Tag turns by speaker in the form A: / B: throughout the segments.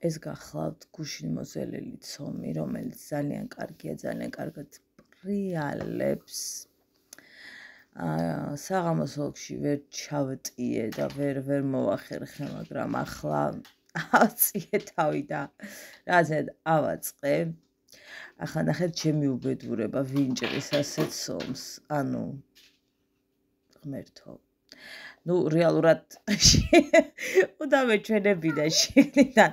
A: ეს გახლავთ გუშინ მოზელელი ცომი, რომელიც ძალიან კარგია, ძალიან კარგად პრიალებს. საღამოს ოლქში ვერ ჩავტიე და ვერ მოვახერხე, მაგრამ ახლა ავწიე თავი და რაზედ ავაწყე. ახლა ნახეთ ჩემი უბედურება, ვინ ჭრის ასეთ ცომს, ანუ ღმერთო. ნუ რეალურად უდავე ჩვენებიდან შიგნიდან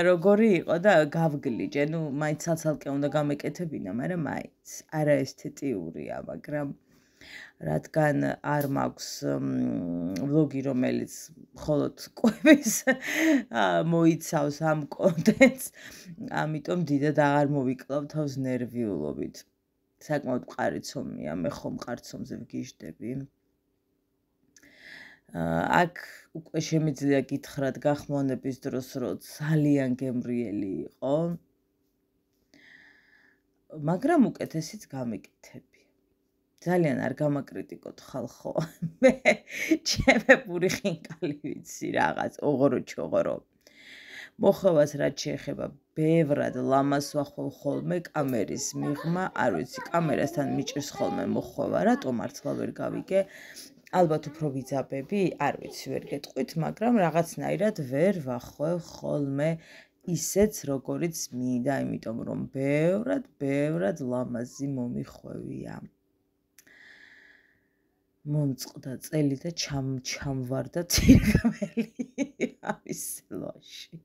A: როგორი იყო და გავგლიჯე, ნუ მაინც ცალცალკე უნდა გამეკეთებინა, მაგრამ მაინც არა ესთეტიურია, მაგრამ რადგან არ მაქვს ვლოგი, რომელიც მხოლოდ კვების მოიცავს ამ კონტენტს, ამიტომ დიდად აღარ მოვიკლავ თავს ნერვიულობით. საკმაოდ მყარი ცომია, მე ხომ მყარ ცომზე ვგიჟდები. აქ უკვე შემიძლია გითხრათ გახმოვანების დროს, რომ ძალიან გემრიელი იყო, მაგრამ უკეთესიც გამეკეთები. ძალიან არ გამაკრიტიკოთ ხალხო. მე ჩემებური ხინკალი ვიცი რაღაც, ოღორო-ჩოღორო. მოხვევას რაც შეეხება, ბევრად ლამას ვახვალ ხოლმე კამერის მიღმა, არ ვიცი, კამერასთან მიჭირს ხოლმე მოხვევა, რატომ მართლა ვერ გავიგე? ალბათ უფრო ვიძაბები, არ ვიცი, ვერ გეტყვით, მაგრამ რაღაცნაირად ვერ ვახვევ ხოლმე ისეც, როგორიც მინდა, იმიტომ რომ ბევრად ლამაზი მომიხვევია. მომწყდა წელი და ჩამვარდა ცირკმელი ამის ლოში.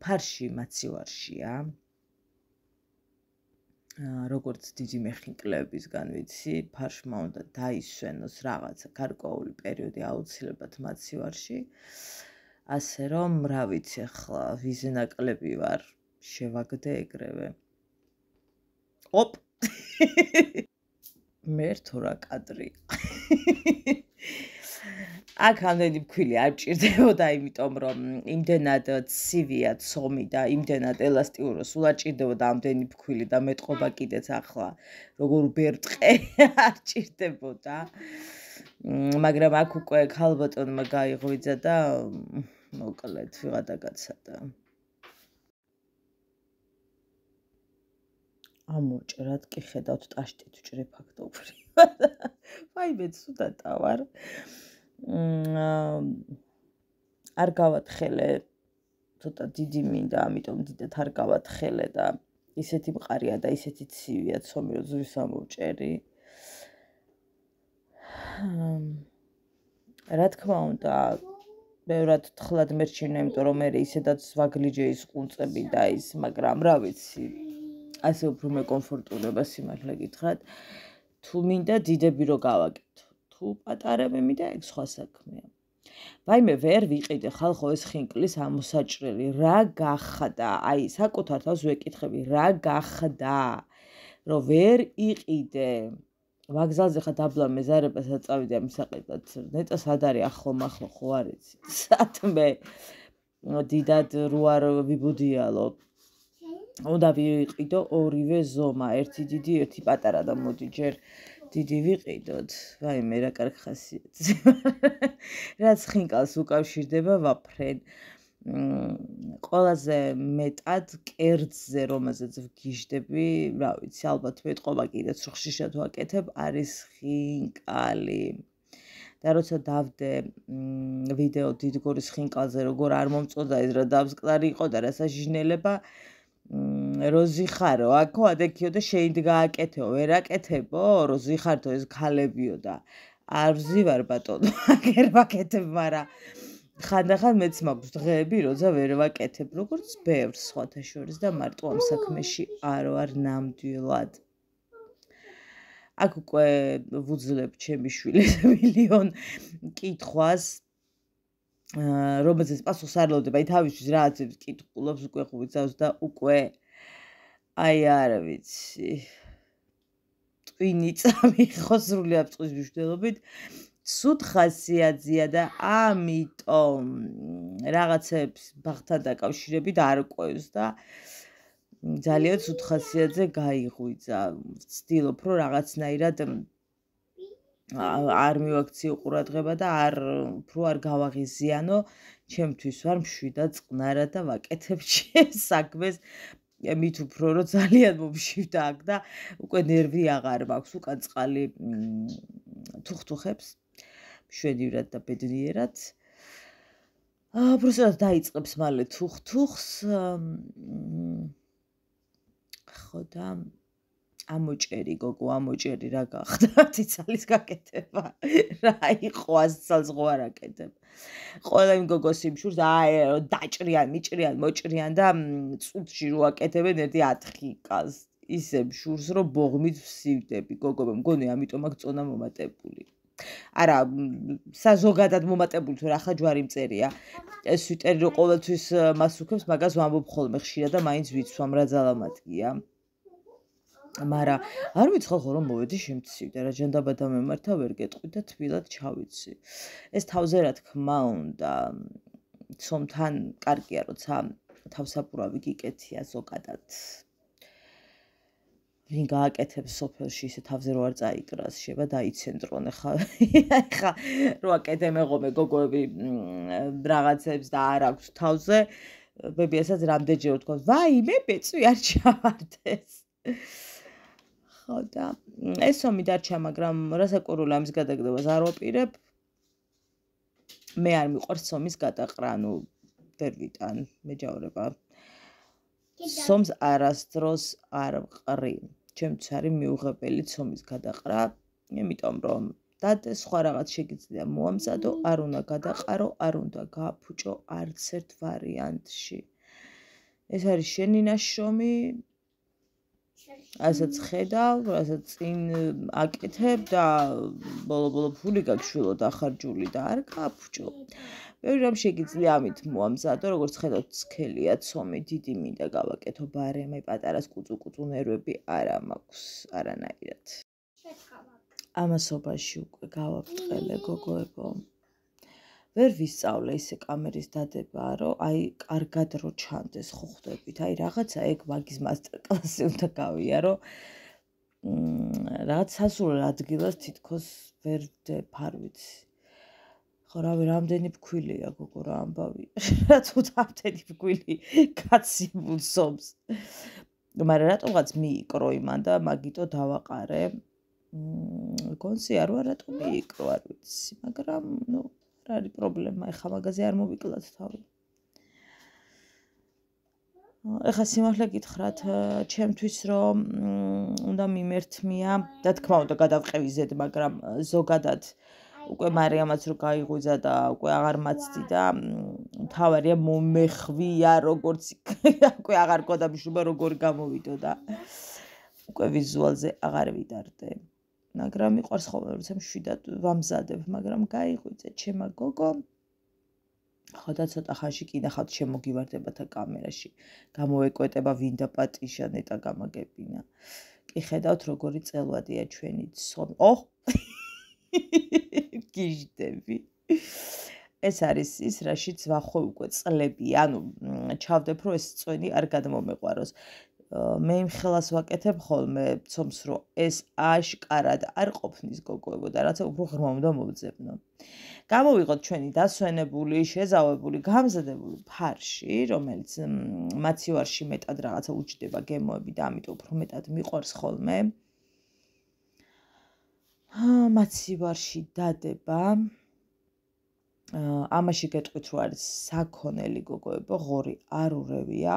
A: ფარში მაცივარშია. როგორც დიდი მეხინკლებისგან ვიცი, ფარშმა უნდა დაისვენოს რაღაცა გარკვეული პერიოდი აუცილებლად მაცივარში. ასე რომ, რა ვიცი, ახლა ვიზე ნაკლები ვარ, შევაგდე ეგრევე. ოპ! მერთო რა კადრი. აქ ამდენი ფქვილი არ ჭირდებოდა, იმიტომ რომ იმდენად ცივია ცომი და იმდენად ელასტიურია, სულ არ ჭირდებოდა ამდენი ფქვილი და მეტყობა კიდეც ახლა როგორ ბერტყე არ ჭირდებოდა. მაგრამ აქ უკვე ქალბატონმა გაიღვიძა და მოკლედ ვიღადა გაცადა. ამოჭრად კი ხედავთ ტაშტით ვჭრე ფაქტობრივად. ვაიმე ცუდატა ვარ. არ გავათხელე, ცოტა დიდი მინდა, ამიტომ დიდად არ გავათხელე და ისეთი მყარია და ისეთი ცივია ცომი, რომ ზღვის ამოვჭერი. რა თქმა უნდა, ბევრად თხლად მერჩივნა, იმიტომ რომ მე ისედაც ვაგლიჯე ის ყუნწები და ის, მაგრამ რა ვიცი, ასე უფრო მეკომფორტულება სიმართლე გითხრათ. თუ მინდა დიდები რო გავაკეთო, თუ პატარები მინდა, ეგ სხვა საქმეა. ვაიმე ვერ ვიყიდე ხალხო ეს ხინკლის ამოსაჭრელი, რა გახდა, აი საკუთარ თავს ვეკითხები, რა გახდა, რომ ვერ იყიდე. ვაგზალზე ხა დაბლა მეზარებასაც წავიდე ამ საყიდად, ნეტა სად არის ახლო ხო არ იცი. სათმე დიდად რო არ ვიბუდიალო. უნდა ვიყიდო ორივე ზომა, ერთი დიდი, ერთი პატარა და მოდი ჯერ დიდი ვიყიდოთ. ვაიმე რა კარგი ხასიათი. რაც ხინკალს უკავშირდება ვაფრენ. ყველაზე მეტად კერძზე, რომელზეც ვგიჟდები, რა ვიცი, ალბათ მეტყობა კიდეც რო ხშირად ვაკეთებ, არის ხინკალი. და როცა დავდე ვიდეო დიდგორის ხინკალზე, როგორ არ მომწონდა ეს რა დავსკლარი იყო და რა საჟინელება, როზიხარო, აქო ადექიო და შეიძლება გააკეთეო, ვერ აკეთებო, როზიხართო ეს ქალებიო და არ ვზივარ ბატონო, აგერ ვაკეთებ, მაგრამ ხანდახან მეც მაქვს დღეები, როცა ვერ ვაკეთებ, როგორც ბევრს სხვათა შორის და მარტო ამ საქმეში არ ვარ ნამდვილად. აქ უკვე ვუძლებ ჩემი შვილის მილიონ კითხვას, რომელზეც პასუხს არ ლოდებ, აი თავისთვის რაღაცებს კითხულობს, უკვე ღვიძავს და უკვე აი არ ვიცი. ტვინი წამიღო სრულიად წყვის მნიშვნელობით. ცუდ ხასიათზეა და ამიტომ რაღაცებს ბაღთან დაკავშირებით არ ყვევს და ძალიან ცუდ ხასიათზე გაიღვიძა. ვცდილობ, რომ რაღაცნაირად არ მივაქციო ყურადღება და უფრო არ გავაღიზიანო, ჩემთვის ვარ მშვიდად წყნარად და ვაკეთებ საქმეს მით უფრო რომ ძალიან მომშივდა აქ და უკვე ნერვი აღარ მაქვს, უკან წყალი თუხთუხებს მშვენივრად და ბედნიერად. უბრალოდ დაიწყებს მალე თუხთუხს. ხო და ამოჭერი გოგო, ამოჭერი რა გახდა? ციცალის გაკეთება. რა იყო 100 წელს ხო არ აკეთებ. ყველა იმ გოგოს იმშურს დაჭრიან, მიჭრიან, მოჭრიან და წუთში რო აკეთებენ ერთი 4 კას. ისე მშურს რომ ბოღმით ვსივდები გოგო, მგონი ამიტომ აქ წონა მომატებული. არა, საზოგადად მომატებული თუ ახლა ჯვარი მწერია. ეს სვიტერი რო ყოველთვის მას უქებს, მაგას ვამბობ ხოლმე ხშირად და მაინც ვიცვამ რა ძალა მათგია. მაგრამ არ ვიცხო ხო რომ მოვედი შემცივდა რა ჯანდაბა დამემართა ვერ გეტყვი და თბილად ჩავიცი. ეს თავზე რა თქმა უნდა ცომთან კარგია როცა თავსაბურავი გიკეთია ზოგადად. ვინ გააკეთებს სოფელში ისე თავზე რო არ წაიკრას, შევა დაიცენტრონ ხა. ხა რო აკეთე მეღომე გოგოები რაღაცებს და არ აქვს თავზე, ბებიასაც რამდენჯერ ვთქვა, ვაიმე ბეწვი არ ჩავარდეს. ხო და ეს ომი დარჩა, მაგრამ რასაკვირველია ამის გადაგდებას არ ვაპირებ. მე არ მიყვარს ომის გადაყრა, ანუ ვერ ვიტან მეჯავრება. სომს არასდროს არ ვყრი. ჩემთვის არის მიუღებელი ომის გადაყრა, იმიტომ რომ დადე სხვა რაღაც შეგიძლია მოამზადო, არ უნდა გადაყარო, არ უნდა გააფუჭო არც ერთ ვარიანტში. ეს არის შენი ნაშრომი. ასაც ხედავ, რასაც წინ აკეთებ და ბოლო-ბოლო ფული გაგშვილო დახარჯული და არ გააფუჭო. ბევრი რამ შეგიძლია ამით მოამზადო, როგორც ხედავთ, სქელია ცომი, დიდი მინდა გავაკეთო ბარემე, პატარა კუწუ-კუწუ ნერვები არა მაქვს არანაირად. ამასობაში უკვე გავაბრწყელე გოგოებო. ვერ ვისწავლე ისე კამერის დადება, რომ აი კარგად რო ჩანდეს ხო ხვდებით, აი რაღაცა ეგ მაგის მასტერკლასი უნდა გავიარო. რაღაც სასურველ ადგილას თითქოს ვერ ვდებ, არ ვიცი. ხო რავი, რამდენი ფქვილია გოგო რა ამბავი. რაც უთამდენი ფქვილი გაციმულ სომს. მაგრამ რატომღაც მიიკრო იმან და მაგიტო დავაყარე. გონსი არ ვარ რატომ მიიკრო, არ ვიცი, მაგრამ ნუ რა არის პრობლემა, ეხა მაგაზე არ მოვიკლათ თავი. ეხა სიმართლე გითხრათ, ჩემთვის რომ უნდა მიმერთმია, და თქმა უნდა გადავყევი ზედ, მაგრამ ზოგადად უკვე მარიამაც რო გაიღვიძა და უკვე აღარ მაცდი და მთავარია მომეხვია როგორც უკვე აღარ გქონდა მშრობა როგორ გამოვიდო და უკვე ვიზუალზე აღარ ვიდარდე. მაგრამ მიყვარს ხოლმე როცა მშვიდად ვამზადებ, მაგრამ გაიღვიძე ჩემა გოგო. ხო და ცოტა ხანში კი ნახავთ შემოგივარდებათა კამერაში. გამოვეკვეტება ვინდა პატიშა ნეტა გამაგებინა. კი ხედავთ როგორი წელვადია ჩვენი ცომი. ოჰ გიჟდები. ეს არის ის, რაშიც ვახვე უკვე წლები, ანუ ჩავდებ რომ ეს წვენი არ გადმომეყვაროს. მე იმ ხელას ვაკეთებ ხოლმე ცომს, რომ ეს აშკარად არ ყოფნის გოგოებო და რაცა უფრო ღრმა უნდა მოვძებნო. გამოვიღოთ ჩვენი დასვენებული, შეზავებული, გამზადებული ფარში, რომელიც მაცივარში მეტად რაღაცა უჯდება გემოები და ამიტომ უფრო მეტად მიყვარს ხოლმე. მაცივარში დადება. ამაში გეტყვით რომ არის საქონელი გოგოებო, ღორი არ ურევია.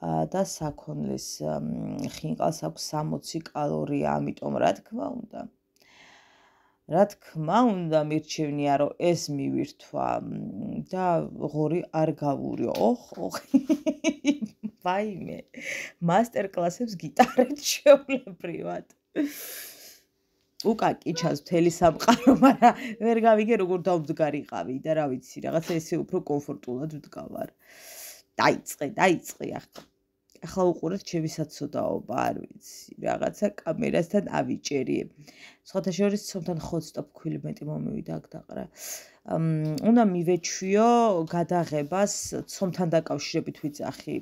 A: და საქონლის ხინკალს აქვს 60 კალორია, ამიტომ რა თქმა უნდა მირჩევნია რომ ეს მივირთვა და ღორი არ გავურიო. ოხ ვაიმე, მასტერკლასებს გიტარეთ შეულებრივად. უკაკი ჩანს მთელი სამყარო, მაგრამ ვერ გავიგე როგორ დავდგარიყავი და რა ვიცი, რაღაცა ესე უფრო კომფორტულად ვდგავარ. დაიწყე ახლა უყურეთ ჩემი საცოდაობა, არ ვიცი, რაღაცა კამერასთან ავიჭერი. სხვათა შორის ცომთან ხოცდა ფქვილი მეტი მომივიდა აქ დაყრა. უნდა მივეჩვიო გადაღებას ცომთან დაკავშირებით ვიძახი.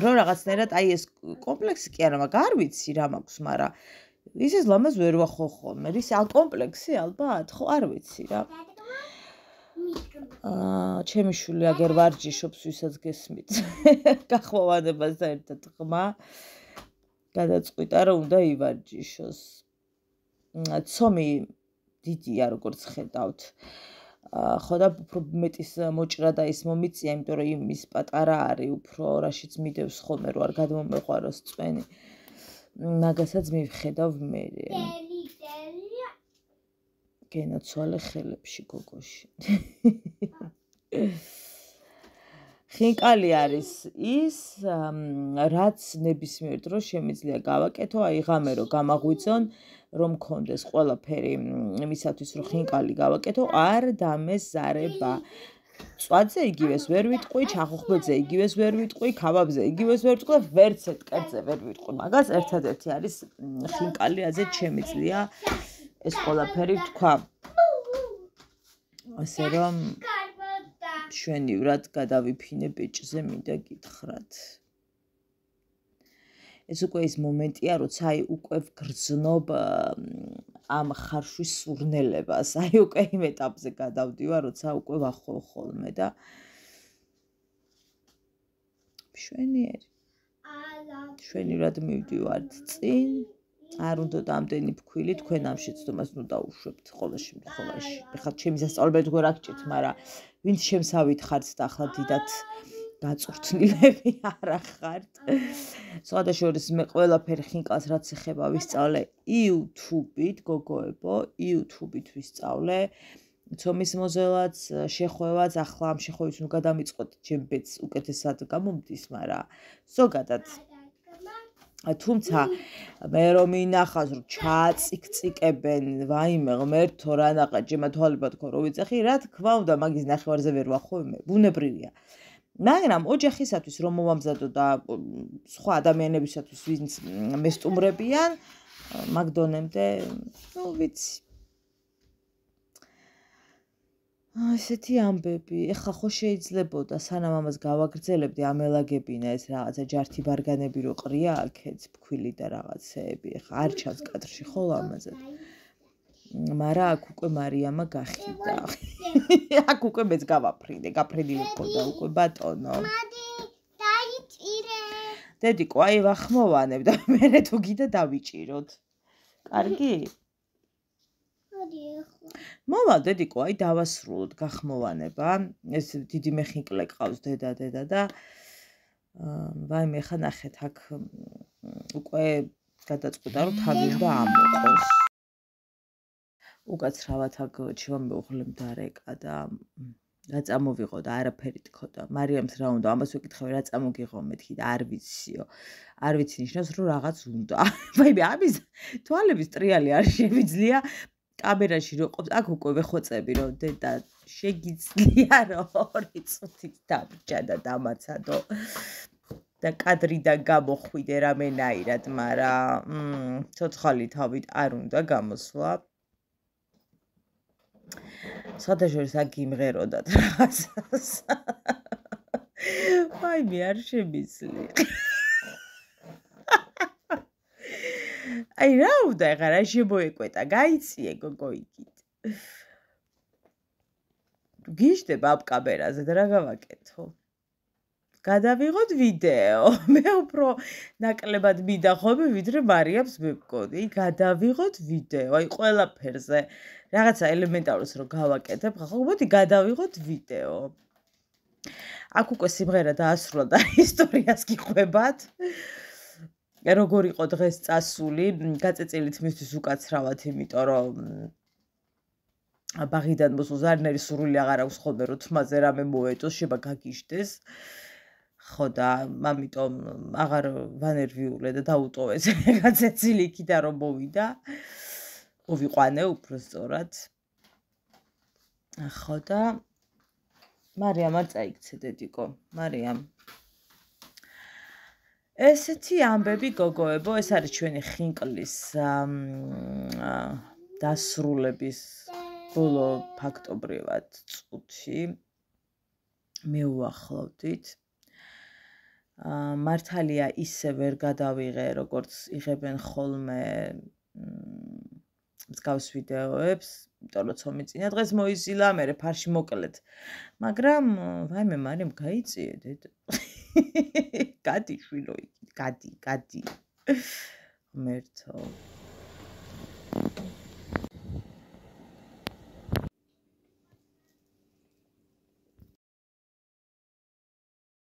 A: რომ რაღაცნაირად აი ეს კომპლექსი კი არა, მაგრამ არ ვიცი რა მაქვს, მაგრამ ისეს ლამაზ ვერ ვახო ხოლმე. ის კომპლექსი ალბათ, ხო არ ვიცი რა. ჩემი შვილი აგერ ვარჯიშობს, ვისაც გესმით. გახმოვანებასთან ერთად ღმა გადაწყვიტა, რომ უნდა ივარჯიშოს. ცომი დიდია, როგორც ხედავთ. ხო და უფრო მეტის მოჭრა და ის მომიწია, იმიტომ რომ ის პატარა არის, უფრო რაშიც მიდევს ხოლმე, რომ არ გადმომეყვაროს წვენი. მაგასაც მივხედავ მე. გენაცვალე ხელებში გოგოში. ხინკალი არის ის, რაც ნებისმიერ დროს შემიძლია გავაკეთო, აი ღამე რომ გამაღვიძონ, რომ მქონდეს ყველაფერი იმისათვის, რომ ხინკალი გავაკეთო, არ დამეზარება. წვადზე იგივეს ვერ ვიტყვი, ჩახუხბედზე იგივეს ვერ ვიტყვი, ქაბაბზე იგივეს ვერ ვიტყვი, ვერც ერთ კერძზე ვერ ვიტყვი. მაგას ერთადერთი არის ხინკალი, აზეთ შემიძლია ეს ყველაფერი ვთქვა. ასე რომ შვენივრად გადავიფინე ბეჭზე მინდა გითხრათ. ეს უკვე ის მომენტია, როცა აი უკვე ვგრძნობ ამ ხარშვის სურნელებას. აი უკვე იმ ეტაპზე გადავდივარ, როცა უკვე ვახვალ ხოლმე და შვენივრად მივდივართ წინ. არ უნდა ამდენი ფქვილი, თქვენ ამ შეცდომას ნუ დაუშვებთ ყოველ შემთხვევაში. ეხლა ჩემი სასწავლებელი თქვენ რა გჭირთ, მაგრამ ვინც შემსავით ხართ და ახლა დიდად გაწურთნილები არა ხართ. სხვადასხვა მე ყველაფერი ხინკალს რაც ეხება ვისწავლე YouTube-ით, გოგოებო, YouTube-ით ვისწავლე. ცომის მოზელაც, შეხვევაც, ახლა ამ შეხვევით ნუ გადამიწყოთ, ჩემ ბედს უკეთესად გამომდის, მაგრამ ზოგადად თუმცა მე რომ მინახავს რომ ჩააწიკწიკებენ ვაიმე ღმერთო რანაყად ჯემა თვალებად ხო რო ვიწეხი რა თქმა უნდა მაგის ნახევარზე ვერ ვახო მე ბუნებრივია მაგრამ ოჯახისათვის რომ მოვამზადო და სხვა ადამიანებისათვის ვინც მესტუმრებიან მაგ დონემდე ნუ ვიცი ესეთი ამბები ეხლა ხო შეიძლებოდა სანამ ამას გავაგრძელებდი ამელაგებინა ეს რაღაცა ჯართი ბარგანები რო ყრია აქეთ ფქვილი და რაღაცეები ეხლა არ ჩანს კადრში ხო ლამაზად მაგრამ აქ უკვე მარიამა გახიდა აქ უკვე მეც გავაფრინე გაფრენილი მქონდა უკვე ბატონო დედიკო აი ვახმოვანებ და მე თუ გიდა დავიჭიროთ კარგი მოვალ დედიკო აი დავასრულოთ გახმოვანება ეს დიდი მეხინკლე ყავს დედა და ვაიმე ხა ნახეთ აქ უკვე გადაწყვიტა რომ თავი უნდა ამოყოს უკაცრავად აქ ჩემოუღლემ დარეკა და რა წამოვიღო და არაფერი თქო და მარიამს რა უნდა ამას ვეკითხავი რა წამოგიღო მეთქი და არ ვიციო არ ვიცი ნიშნავს რომ რაღაც უნდა ვაიმე ამის თვალების ტრიალი არ შემიძლია კამერაში რო ყოფს აქ უკვე ვეხოცები რომ დედა შეგიძლია რომ 2 წუთით დამჭა და დამაცადო და კადრიდან გამოხვიდე რამენაირად მაგრამ ცოცხალი თავით არ უნდა გამოსვლა სხვადასხვა აქ იმღეროდათ რაღაცას ვაიმე არ შემიძლია აი რა უნდა ეხლა რა შემოეკვეტა გაიციე გოგო იგით გიშდება ამ კამერაზე და რა გავაკეთო გადავიღოთ ვიდეო მე უფრო ნაკლებად მინდა ხოლმე ვიდრე მარიამს მემკონი გადავიღოთ ვიდეო აი ყველაფერზე რაღაცა ელემენტარულს რომ გავაკეთებ ხო მოდი გადავიღოთ ვიდეო აქ უკვე სიმღერა დაასრულა და ისტორიას გიყვებათ როგორ იყო დღეს წასული გაწეწილით მისთვის უკაცრავად იმიტომ რომ ბაღიდან მოსულს არნერი სურვილი აღარ აქვს ხოლმე რომ თმაზე რამე მოეტოს შეება გაგიშდეს ხო და ამიტომ აღარ ვანერვიულე და დაუტოვეს გაწეცილი იქიდან რომ მოვიდა მოვიყვანე უფრო სწორად ხო და მარიამ არ წაიქცე დედიკო მარიამ ესეთი ამბები გოგოებო ეს არის ჩვენი ხინკლის დასრულების ბოლო ფაქტობრივად წუთი მეუახლოვდით მართალია ისე ვერ გადავიღე როგორც იღებენ ხოლმე მსგავს ვიდეოებს, იმიტომ რომ ცომი წინა დღეს მოიზილა, მერე ფარში მოკლედ. მაგრამ ვაიმე, მარიამ გაიწიე დედა. გადი შვილო, გადი. ღმერთო.